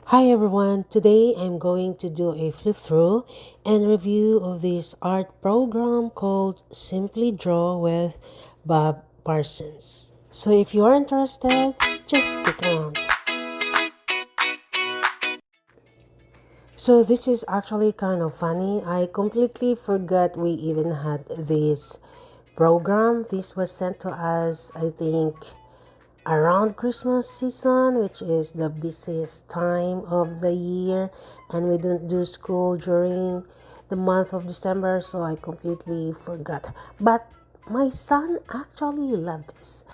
Hi everyone, today I'm going to do a flip through and review of this art program called Simply Draw with Bob Parsons. So if you are interested, just stick around. So this is actually kind of funny. I completely forgot we even had this program. This was sent to us, I think, around Christmas season, which is the busiest time of the year, and we don't do school during the month of December, so I completely forgot. But my son actually loved this.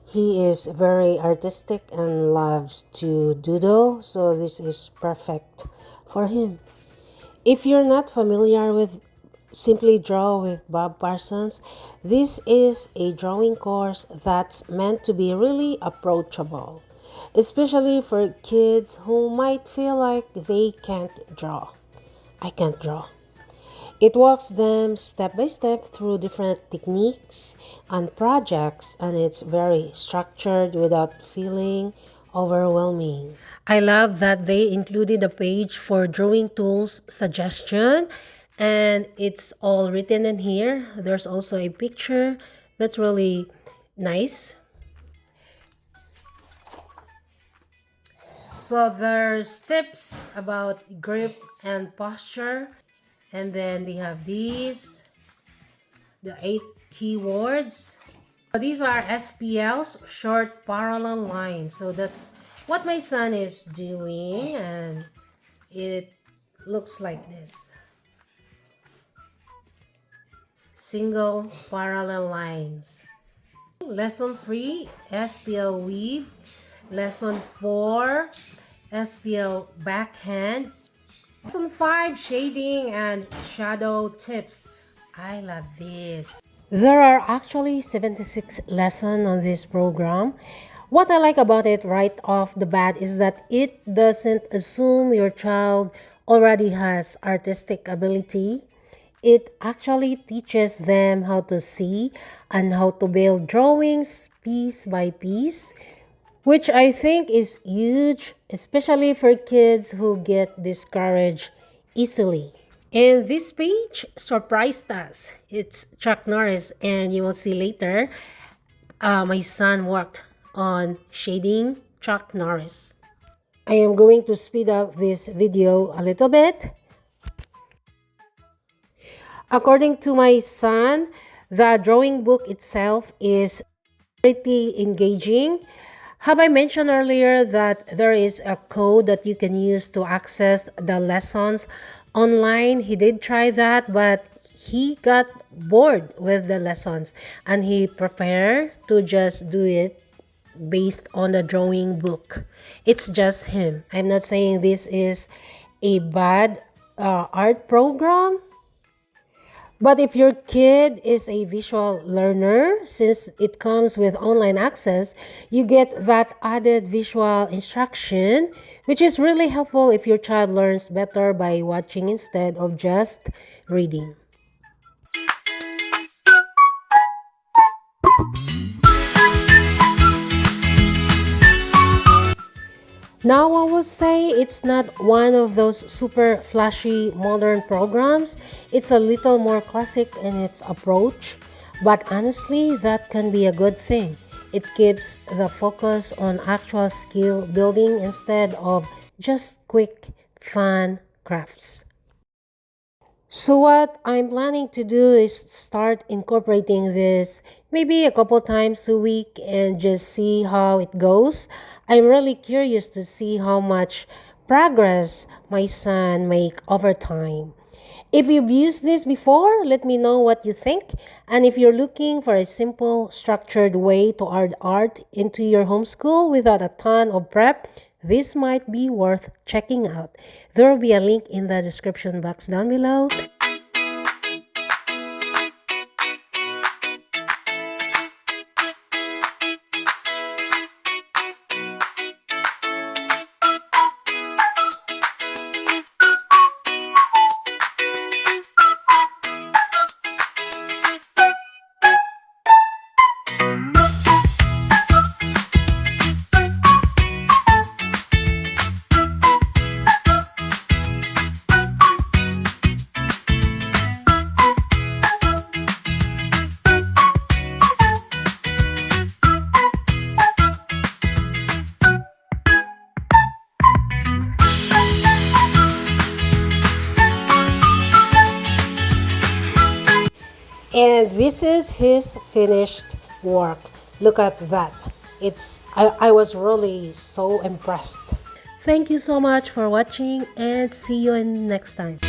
He is very artistic and loves to doodle, so this is perfect for him. If you're not familiar with Simply Draw with Bob Parsons, this is a drawing course that's meant to be really approachable, especially for kids who might feel like they can't draw. I can't draw. It walks them step by step through different techniques and projects, and it's very structured without feeling overwhelming. I love that they included a page for drawing tools suggestion, and it's all written in here. There's also a picture that's really nice. So there's tips about grip and posture, and then they have the 8 keywords. These are SPLs, short parallel lines. So that's what my son is doing, and it looks like this. Single parallel lines. Lesson 3, SPL weave. Lesson 4, SPL backhand. Lesson 5, shading and shadow tips. I love this. There are actually 76 lessons on this program. What I like about it right off the bat is that it doesn't assume your child already has artistic ability. It actually teaches them how to see and how to build drawings piece by piece, which I think is huge, especially for kids who get discouraged easily. And this page surprised us. It's Chuck Norris, and you will see later, my son worked on shading Chuck Norris. I am going to speed up this video a little bit. According to my son, the drawing book itself is pretty engaging. Have I mentioned earlier that there is a code that you can use to access the lessons online? He did try that, but he got bored with the lessons and he preferred to just do it based on the drawing book. It's just him. I'm not saying this is a bad art program. But if your kid is a visual learner, since it comes with online access, you get that added visual instruction, which is really helpful if your child learns better by watching instead of just reading. Now, I would say it's not one of those super flashy modern programs. It's a little more classic in its approach, but honestly, that can be a good thing. It keeps the focus on actual skill building instead of just quick, fun crafts. So what I'm planning to do is start incorporating this maybe a couple times a week and just see how it goes. I'm really curious to see how much progress my son make over time. If you've used this before, let me know what you think. And if you're looking for a simple, structured way to add art into your homeschool without a ton of prep, this might be worth checking out. There will be a link in the description box down below. And this is his finished work. Look at that. I was really so impressed. Thank you so much for watching and see you in next time.